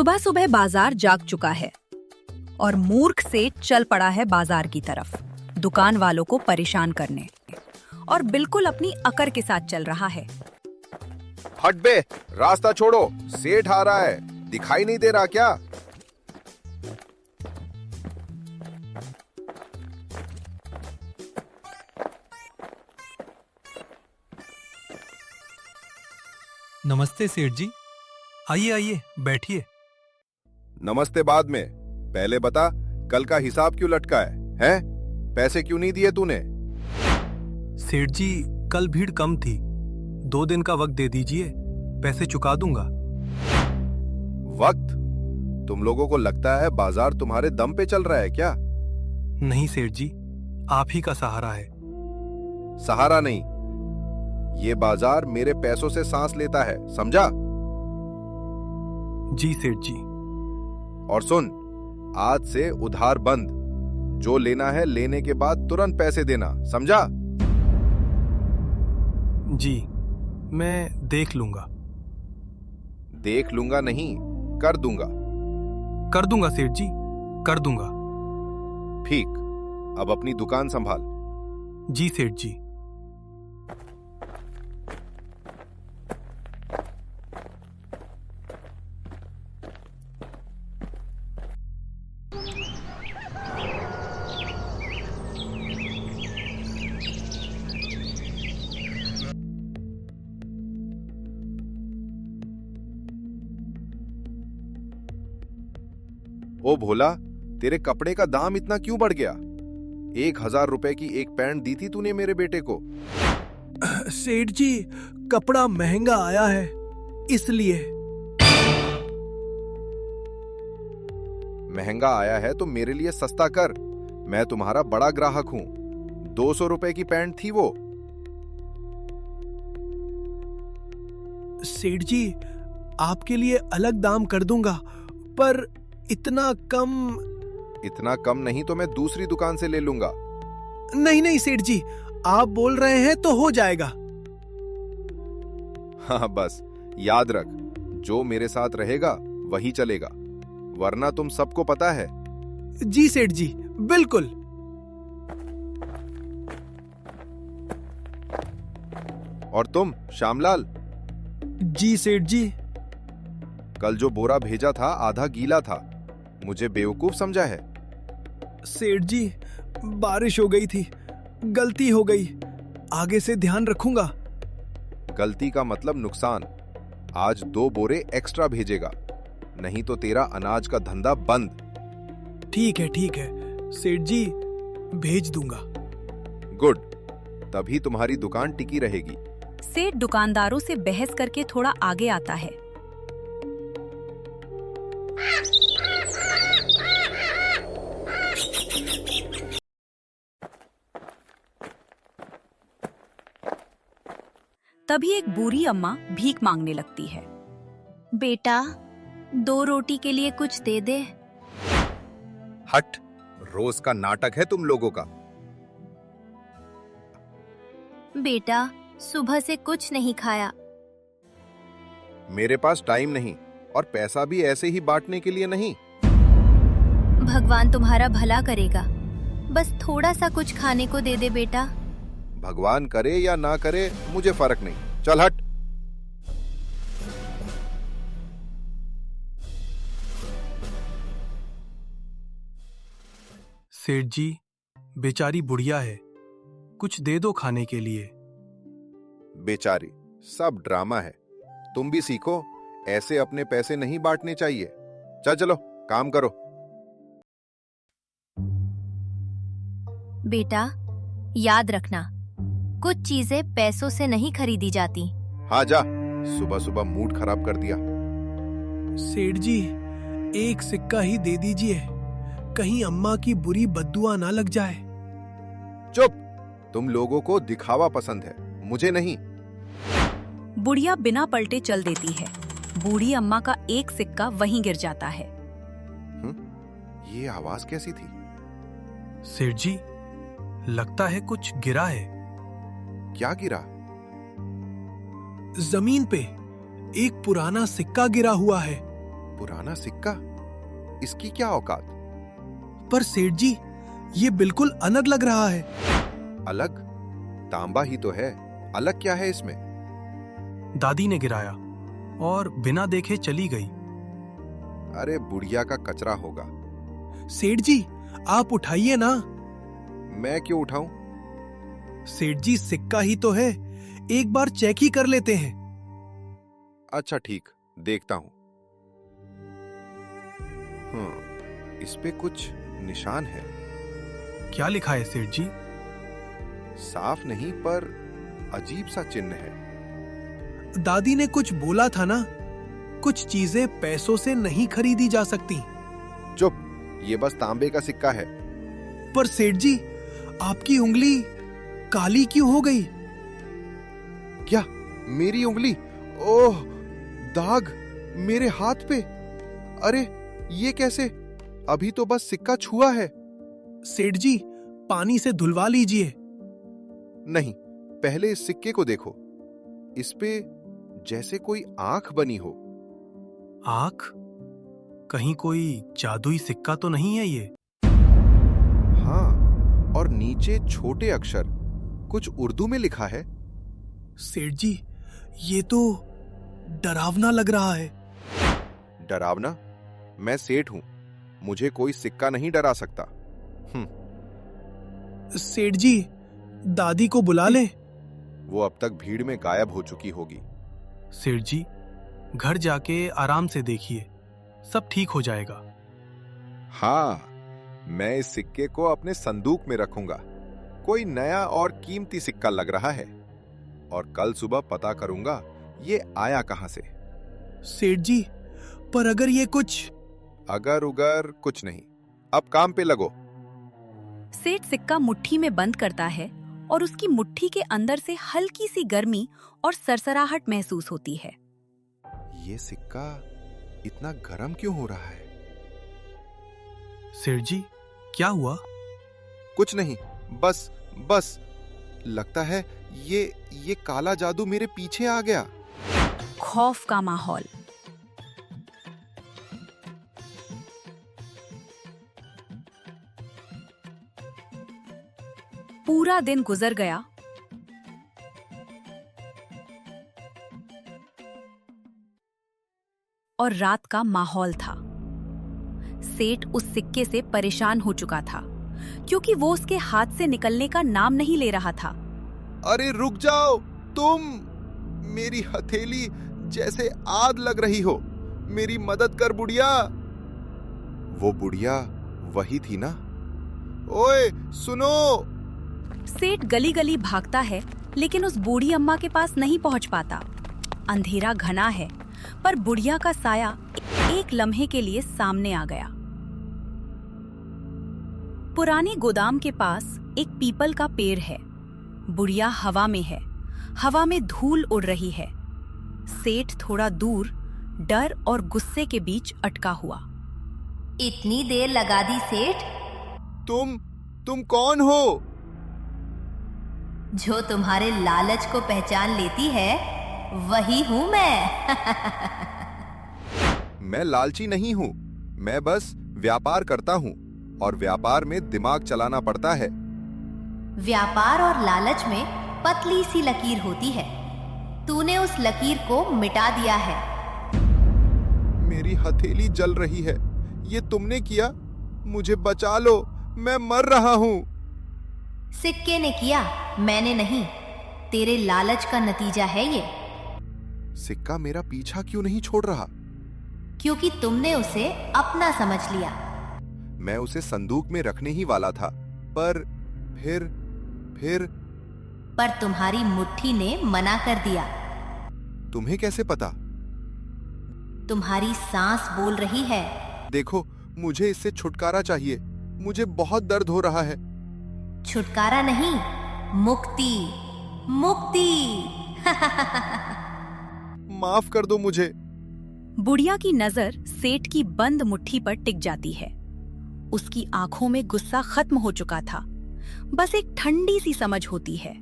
सुबह सुबह बाजार जाग चुका है और मूर्ख से चल पड़ा है बाजार की तरफ, दुकान वालों को परेशान करने, और बिल्कुल अपनी अकड़ के साथ चल रहा है। हट बे, रास्ता छोड़ो, सेठ आ रहा है, दिखाई नहीं दे रहा क्या? नमस्ते सेठ जी, आइए आइए बैठिए। नमस्ते बाद में, पहले बता कल का हिसाब क्यों लटका है? हैं? पैसे क्यों नहीं दिए तूने? सेठ जी, कल भीड़ कम थी, 2 दिन का वक्त दे दीजिए, पैसे चुका दूंगा। वक्त? तुम लोगों को लगता है बाजार तुम्हारे दम पे चल रहा है क्या? नहीं सेठ जी, आप ही का सहारा है। सहारा नहीं, ये बाजार मेरे पैसों से सांस लेता है, समझा? जी सेठ जी। और सुन, आज से उधार बंद, जो लेना है लेने के बाद तुरंत पैसे देना, समझा? जी, मैं देख लूंगा। देख लूंगा नहीं, कर दूंगा। कर दूंगा सेठ जी, कर दूंगा। ठीक, अब अपनी दुकान संभाल। जी सेठ जी। ओ भोला, तेरे कपड़े का दाम इतना क्यों बढ़ गया? 1,000 रुपए की एक पैंट दी थी तूने मेरे बेटे को। सेठ जी, कपड़ा महंगा आया है, इसलिए। महंगा आया है तो मेरे लिए सस्ता कर, मैं तुम्हारा बड़ा ग्राहक हूं। 200 रुपए की पैंट थी वो। सेठ जी, आपके लिए अलग दाम कर दूंगा, पर इतना कम। इतना कम नहीं तो मैं दूसरी दुकान से ले लूंगा। नहीं नहीं सेठ जी, आप बोल रहे हैं तो हो जाएगा। हाँ बस याद रख, जो मेरे साथ रहेगा वही चलेगा, वरना तुम सबको पता है। जी सेठ जी, बिल्कुल। और तुम श्यामलाल, जी सेठ जी। कल जो बोरा भेजा था आधा गीला था, मुझे बेवकूफ समझा है? सेठ जी, बारिश हो गई थी, गलती हो गई, आगे से ध्यान रखूंगा। गलती का मतलब नुकसान। आज 2 बोरे एक्स्ट्रा भेजेगा, नहीं तो तेरा अनाज का धंधा बंद। ठीक है सेठ जी, भेज दूंगा। गुड, तभी तुम्हारी दुकान टिकी रहेगी। सेठ दुकानदारों से बहस करके थोड़ा आगे आता है। तभी एक बूढ़ी अम्मा भीख मांगने लगती है। बेटा, 2 रोटी के लिए कुछ दे दे। हट, रोज का नाटक है तुम लोगों का। बेटा, सुबह से कुछ नहीं खाया। मेरे पास टाइम नहीं, और पैसा भी ऐसे ही बांटने के लिए नहीं। भगवान तुम्हारा भला करेगा, बस थोड़ा सा कुछ खाने को दे दे बेटा। भगवान करे या ना करे मुझे फर्क नहीं, चल हट। सेठ जी, बेचारी बुढ़िया है, कुछ दे दो खाने के लिए। बेचारी, सब ड्रामा है। तुम भी सीखो, ऐसे अपने पैसे नहीं बांटने चाहिए। चलो काम करो। बेटा, याद रखना, कुछ चीजें पैसों से नहीं खरीदी जाती। हाँ जा, सुबह सुबह मूड खराब कर दिया। सेठ जी, एक सिक्का ही दे दीजिए, कहीं अम्मा की बुरी बद्दुआ ना लग जाए। चुप, तुम लोगों को दिखावा पसंद है, मुझे नहीं। बुढ़िया बिना पलटे चल देती है। बूढ़ी अम्मा का एक सिक्का वहीं गिर जाता है। ये आवाज कैसी थी? सेठ जी, लगता है कुछ गिरा है। क्या गिरा? जमीन पे एक पुराना सिक्का गिरा हुआ है। पुराना सिक्का, इसकी क्या औकात? पर सेठ जी, ये बिल्कुल अलग लग रहा है। अलग? तांबा ही तो है, अलग क्या है इसमें? दादी ने गिराया और बिना देखे चली गई। अरे बुढ़िया का कचरा होगा। सेठ जी, आप उठाइए ना। मैं क्यों उठाऊं? सेठ जी, सिक्का ही तो है, एक बार चेक ही कर लेते हैं। अच्छा ठीक, देखता हूं। इस पे कुछ निशान है। क्या लिखा है सेठ जी? साफ नहीं, पर अजीब सा चिन्ह है। दादी ने कुछ बोला था ना, कुछ चीजें पैसों से नहीं खरीदी जा सकती। चुप, ये बस तांबे का सिक्का है। पर सेठ जी, आपकी उंगली काली क्यों हो गई? क्या? मेरी उंगली? ओह, दाग मेरे हाथ पे। अरे ये कैसे? अभी तो बस सिक्का छुआ है। सेठ जी, पानी से धुलवा लीजिए। नहीं, पहले इस सिक्के को देखो। इस पे जैसे कोई आंख बनी हो। आंख? कहीं कोई जादुई सिक्का तो नहीं है ये? हाँ, और नीचे छोटे अक्षर, कुछ उर्दू में लिखा है। सेठ जी, ये तो डरावना लग रहा है। डरावना? मैं सेठ हूं, मुझे कोई सिक्का नहीं डरा सकता। सेठ जी, दादी को बुला लें। वो अब तक भीड़ में गायब हो चुकी होगी। सेठ जी, घर जाके आराम से देखिए, सब ठीक हो जाएगा। हाँ, मैं इस सिक्के को अपने संदूक में रखूंगा। कोई नया और कीमती सिक्का लग रहा है, और कल सुबह पता करूंगा ये आया कहां से। सेठ जी, पर अगर ये कुछ... अगर उगर कुछ नहीं, अब काम पे लगो। सेठ सिक्का मुट्ठी में बंद करता है और उसकी मुट्ठी के अंदर से हल्की सी गर्मी और सरसराहट महसूस होती है। ये सिक्का इतना गर्म क्यों हो रहा है? सेठ जी, क्या हुआ? कुछ नहीं, बस लगता है ये काला जादू मेरे पीछे आ गया। खौफ का माहौल। पूरा दिन गुजर गया और रात का माहौल था। सेठ उस सिक्के से परेशान हो चुका था, क्योंकि वो उसके हाथ से निकलने का नाम नहीं ले रहा था। अरे रुक जाओ तुम! मेरी हथेली जैसे आग लग रही हो। मेरी मदद कर बुढ़िया। वो बुढ़िया वही थी ना? ओए सुनो! सेठ गली गली भागता है, लेकिन उस बूढ़ी अम्मा के पास नहीं पहुंच पाता। अंधेरा घना है, पर बुढ़िया का साया एक लम्हे के लिए सामने आ गया। पुराने गोदाम के पास एक पीपल का पेड़ है। बुढ़िया हवा में है, हवा में धूल उड़ रही है। सेठ थोड़ा दूर डर और गुस्से के बीच अटका हुआ। इतनी देर लगा दी सेठ? तुम कौन हो? जो तुम्हारे लालच को पहचान लेती है, वही हूं मैं। मैं लालची नहीं हूं, मैं बस व्यापार करता हूं, और व्यापार में दिमाग चलाना पड़ता है। व्यापार और लालच में पतली सी लकीर होती है। तूने उस लकीर को मिटा दिया है। मेरी हथेली जल रही है। ये तुमने किया? मुझे बचा लो, मैं मर रहा हूं। सिक्के ने किया, मैंने नहीं। तेरे लालच का नतीजा है ये। सिक्का मेरा पीछा क्यों नहीं छोड़ रहा? क्योंकि तुमने उसे अपना समझ लिया। मैं उसे संदूक में रखने ही वाला था, पर फिर पर तुम्हारी मुट्ठी ने मना कर दिया। तुम्हें कैसे पता? तुम्हारी सांस बोल रही है। देखो, मुझे इससे छुटकारा चाहिए। मुझे बहुत दर्द हो रहा है। छुटकारा नहीं, मुक्ति, मुक्ति। माफ कर दो मुझे। बुढ़िया की नजर सेठ की बंद मुट्ठी पर टिक जाती है। उसकी आंखों में गुस्सा खत्म हो चुका था, बस एक ठंडी सी समझ होती है।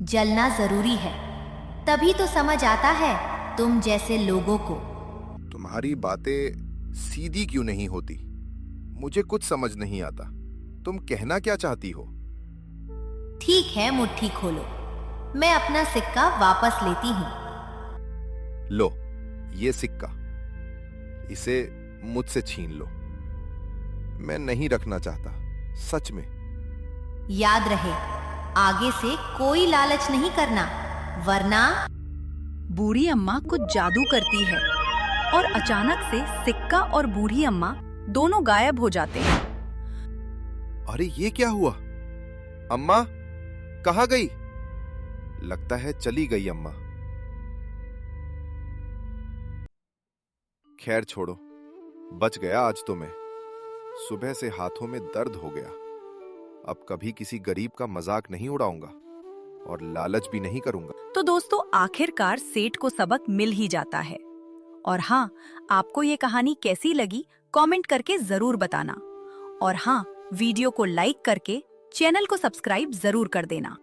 जलना जरूरी है, तभी तो समझ आता है तुम जैसे लोगों को। तुम्हारी बातें सीधी क्यों नहीं होती? मुझे कुछ समझ नहीं आता। तुम कहना क्या चाहती हो? ठीक है, मुट्ठी खोलो। मैं अपना सिक्का वापस लेती हूँ। लो, ये सिक्का, इसे मुझसे छीन लो। मैं नहीं रखना चाहता, सच में। याद रहे, आगे से कोई लालच नहीं करना, वरना। बूढ़ी अम्मा कुछ जादू करती है और अचानक से सिक्का और बूढ़ी अम्मा दोनों गायब हो जाते हैं। अरे ये क्या हुआ? अम्मा कहाँ गई? लगता है चली गई अम्मा। खैर छोड़ो, बच गया आज तो मैं। सुबह से हाथों में दर्द हो गया। अब कभी किसी गरीब का मजाक नहीं उड़ाऊंगा और लालच भी नहीं करूंगा। तो दोस्तों, आखिरकार सेठ को सबक मिल ही जाता है। और हाँ, आपको ये कहानी कैसी लगी कमेंट करके जरूर बताना। और हाँ, वीडियो को लाइक करके चैनल को सब्सक्राइब जरूर कर देना।